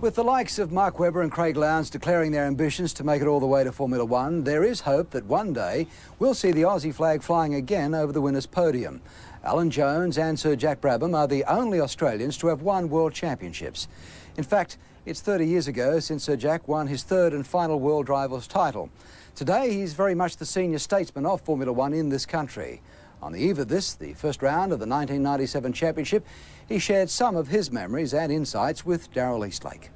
With the likes of Mark Webber and Craig Lowndes declaring their ambitions to make it all the way to Formula One, there is hope that one day we'll see the Aussie flag flying again over the winners' podium. Alan Jones and Sir Jack Brabham are the only Australians to have won World Championships. In fact, it's 30 years ago since Sir Jack won his third and final World Drivers' title. Today, he's very much the senior statesman of Formula One in this country. On the eve of this, the first round of the 1997 championship, he shared some of his memories and insights with Darrell Eastlake.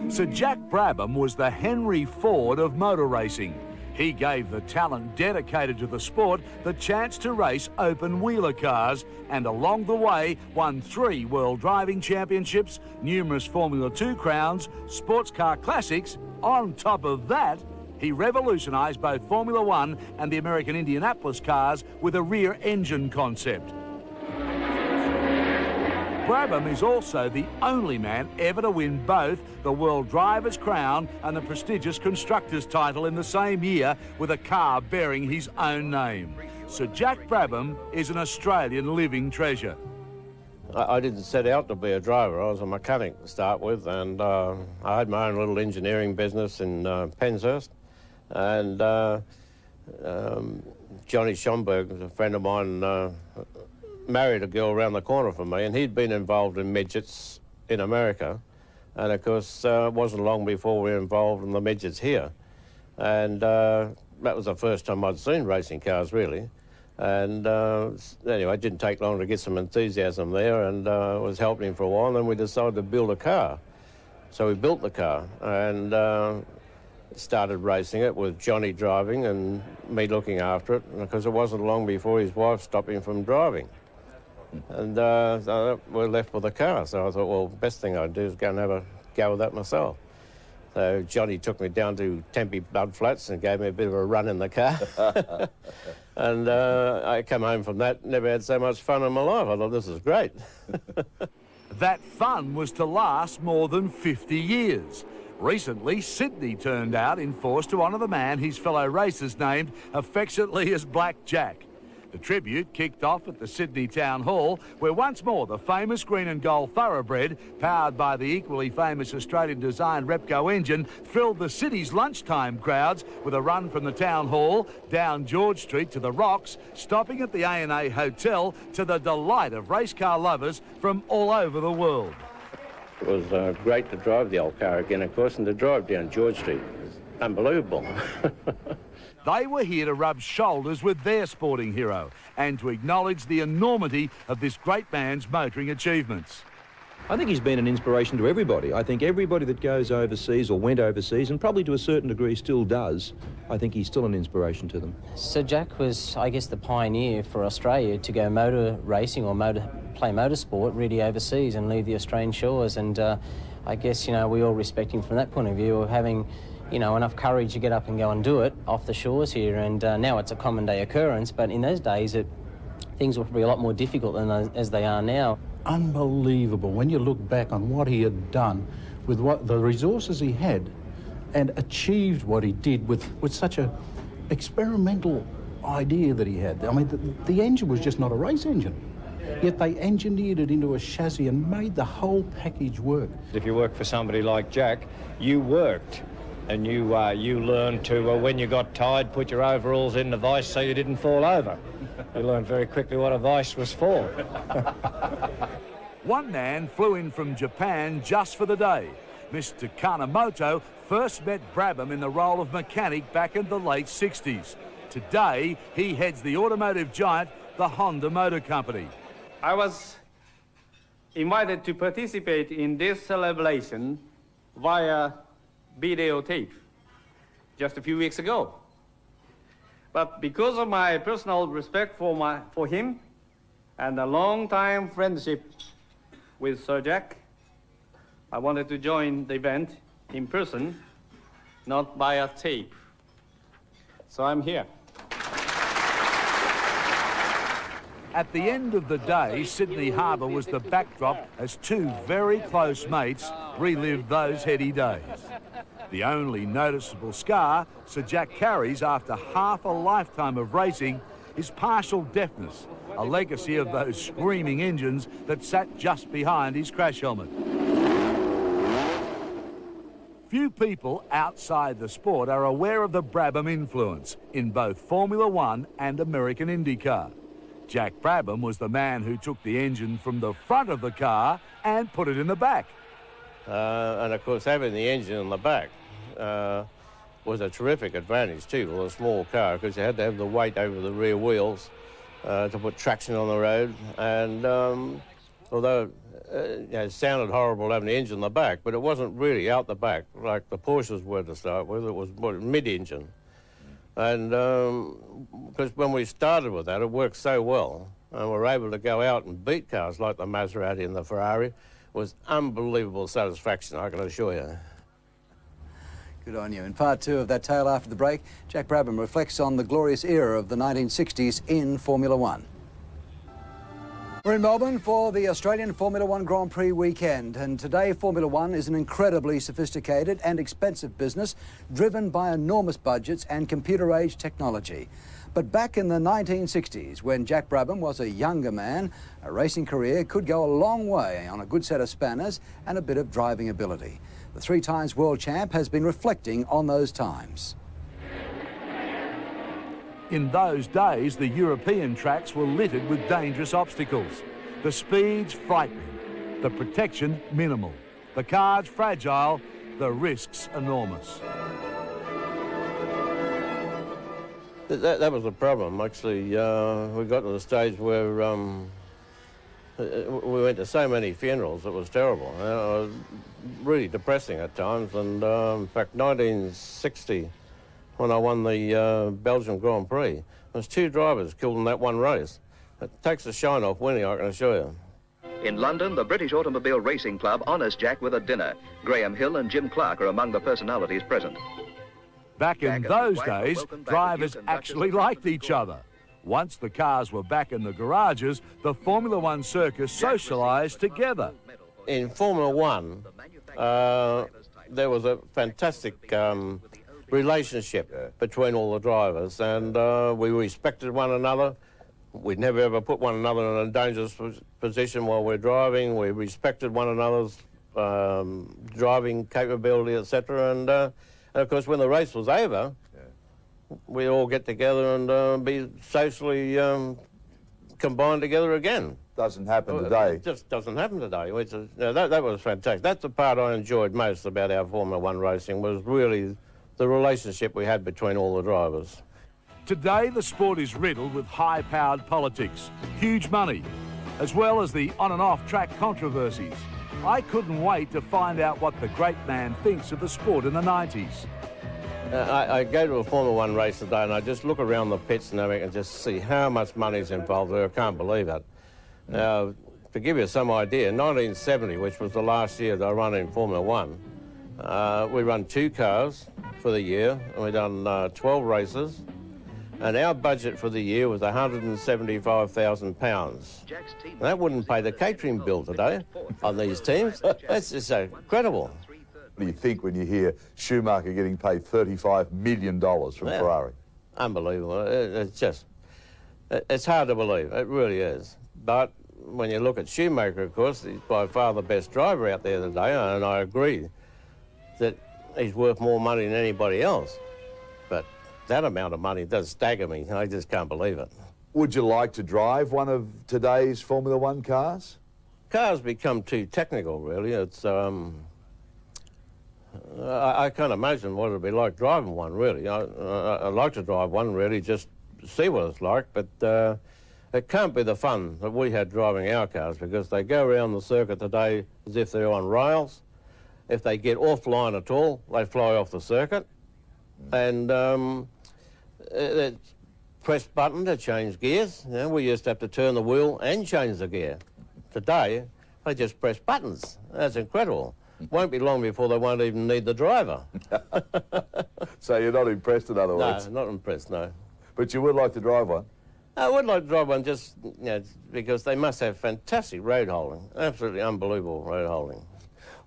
Sir Jack Brabham was the Henry Ford of motor racing. He gave the talent dedicated to the sport the chance to race open-wheeler cars, and along the way won 3 World Driving Championships, numerous Formula 2 crowns, sports car classics. On top of that, he revolutionised both Formula 1 and the American Indianapolis cars with a rear engine concept. Brabham is also the only man ever to win both the World Drivers' Crown and the prestigious Constructors' title in the same year with a car bearing his own name. Sir Jack Brabham is an Australian living treasure. I didn't set out to be a driver. I was a mechanic to start with, and I had my own little engineering business in Penshurst. And Johnny Schomburg, a friend of mine, married a girl around the corner from me, and he'd been involved in midgets in America. And of course, it wasn't long before we were involved in the midgets here. And that was the first time I'd seen racing cars, really. And anyway, it didn't take long to get some enthusiasm there, and was helping him for a while, and then we decided to build a car. So we built the car, and started racing it with Johnny driving and me looking after it, because it wasn't long before his wife stopped him from driving. And so we're left with a car, so I thought, well, the best thing I'd do is go and have a go with that myself. So Johnny took me down to Tempe Mud Flats and gave me a bit of a run in the car. And I come home from that, never had so much fun in my life. I thought, this is great. That fun was to last more than 50 years. Recently, Sydney turned out in force to honour the man his fellow racers named affectionately as Black Jack. The tribute kicked off at the Sydney Town Hall, where once more the famous green and gold thoroughbred, powered by the equally famous Australian-designed Repco engine, filled the city's lunchtime crowds with a run from the Town Hall down George Street to the Rocks, stopping at the A&A Hotel to the delight of race car lovers from all over the world. It was great to drive the old car again, of course, and to drive down George Street. It was unbelievable. They were here to rub shoulders with their sporting hero and to acknowledge the enormity of this great man's motoring achievements. I think he's been an inspiration to everybody. I think everybody that goes overseas or went overseas, and probably to a certain degree still does, I think he's still an inspiration to them. Sir Jack was, I guess, the pioneer for Australia to go motor racing or play motorsport really overseas and leave the Australian shores. And I guess, you know, we all respect him from that point of view of having, you know, enough courage to get up and go and do it off the shores here. And now it's a common day occurrence, but in those days things were probably a lot more difficult than as they are now. Unbelievable when you look back on what he had done with what the resources he had, and achieved what he did with such a experimental idea that he had. I mean, the engine was just not a race engine, yet they engineered it into a chassis and made the whole package work. If you work for somebody like Jack, you worked. And you learned to, when you got tired, put your overalls in the vice so you didn't fall over. You learned very quickly what a vice was for. One man flew in from Japan just for the day. Mr. Kanemoto first met Brabham in the role of mechanic back in the late 60s. Today, he heads the automotive giant, the Honda Motor Company. I was invited to participate in this celebration via videotape just a few weeks ago. But because of my personal respect for him and a long-time friendship with Sir Jack, I wanted to join the event in person, not via tape. So I'm here. At the end of the day, Sydney Harbour was the backdrop as 2 very close mates relived those heady days. The only noticeable scar Sir Jack carries after half a lifetime of racing is partial deafness, a legacy of those screaming engines that sat just behind his crash helmet. Few people outside the sport are aware of the Brabham influence in both Formula One and American IndyCar. Jack Brabham was the man who took the engine from the front of the car and put it in the back. And of course, having the engine in the back was a terrific advantage too for a small car, because you had to have the weight over the rear wheels to put traction on the road. And although it sounded horrible having the engine in the back, but it wasn't really out the back like the Porsches were to start with. It was mid-engine. And because when we started with that, it worked so well, and we were able to go out and beat cars like the Maserati and the Ferrari. It was unbelievable satisfaction, I can assure you. Good on you. In part two of that tale after the break, Jack Brabham reflects on the glorious era of the 1960s in Formula One. We're in Melbourne for the Australian Formula One Grand Prix weekend, and today Formula One is an incredibly sophisticated and expensive business driven by enormous budgets and computer-age technology. But back in the 1960s, when Jack Brabham was a younger man, a racing career could go a long way on a good set of spanners and a bit of driving ability. The 3-times world champ has been reflecting on those times. In those days, the European tracks were littered with dangerous obstacles. The speeds frightening, the protection minimal, the cars fragile, the risks enormous. That was the problem, actually. We got to the stage where we went to so many funerals, it was terrible. It was really depressing at times, and in fact, 1960, when I won the Belgian Grand Prix, there was 2 drivers killed in that one race. It takes the shine off winning, I can assure you. In London, the British Automobile Racing Club honours Jack with a dinner. Graham Hill and Jim Clark are among the personalities present. Back in those days, drivers actually liked each other. Once the cars were back in the garages, the Formula One circus socialised together. In Formula One, there was a fantastic relationship between all the drivers, and we respected one another. We'd never ever put one another in a dangerous position while we're driving. We respected one another's driving capability, etc. And of course, when the race was over, we'd all get together and be socially combined together again. Doesn't happen today. It just doesn't happen today. That was fantastic. That's the part I enjoyed most about our Formula One racing, was really the relationship we had between all the drivers. Today, the sport is riddled with high-powered politics, huge money, as well as the on and off-track controversies. I couldn't wait to find out what the great man thinks of the sport in the 90s. I go to a Formula One race today and I just look around the pits and everything and just see how much money's involved there. I can't believe it. Now, to give you some idea, 1970, which was the last year that I ran in Formula One, we run 2 cars for the year, and we done 12 races, and our budget for the year was £175,000. That wouldn't pay the catering bill today on these teams. That's just incredible. What do you think when you hear Schumacher getting paid $35 million from Ferrari? Unbelievable. It's hard to believe. It really is. But when you look at Schumacher, of course, he's by far the best driver out there today, and I agree that he's worth more money than anybody else. But that amount of money does stagger me. I just can't believe it. Would you like to drive one of today's Formula One cars? Cars become too technical, really. It's I can't imagine what it'd be like driving one, really. I'd like to drive one, really, just to see what it's like, but it can't be the fun that we had driving our cars, because they go around the circuit today as if they're on rails. If they get offline at all, they fly off the circuit. And press button to change gears. You know, we used to have to turn the wheel and change the gear. Today, they just press buttons. That's incredible. Won't be long before they won't even need the driver. So you're not impressed, in other words? No, not impressed, no. But you would like to drive one? I would like to drive one, just because they must have fantastic road holding. Absolutely unbelievable road holding.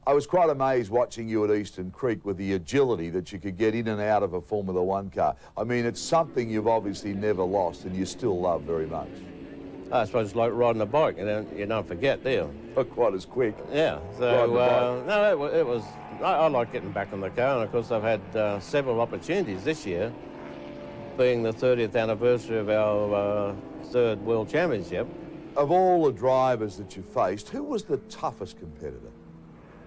I was quite amazed watching you at Eastern Creek with the agility that you could get in and out of a Formula One car. I mean, it's something you've obviously never lost and you still love very much. I suppose it's like riding a bike, you don't forget, do you? Not quite as quick. Yeah, so, no, it was, I like getting back in the car, and of course I've had several opportunities this year, being the 30th anniversary of our third World Championship. Of all the drivers that you faced, who was the toughest competitor?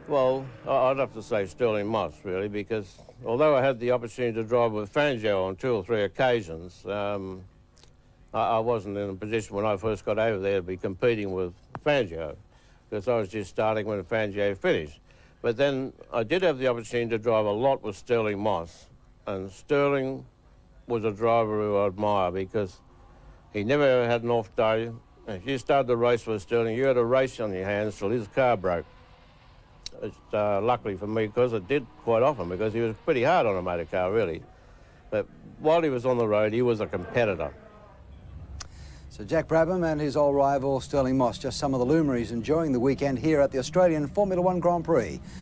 Well, I'd have to say Sterling Moss, really, because although I had the opportunity to drive with Fangio on 2 or 3 occasions, I wasn't in a position when I first got over there to be competing with Fangio, because I was just starting when Fangio finished. But then I did have the opportunity to drive a lot with Sterling Moss, and Sterling was a driver who I admire because he never had an off day. If you started the race with Sterling, you had a race on your hands till his car broke. It's luckily for me, because it did quite often, because he was pretty hard on a motor car, really. But while he was on the road, he was a competitor. So Jack Brabham and his old rival Sterling Moss, just some of the luminaries enjoying the weekend here at the Australian Formula One Grand Prix.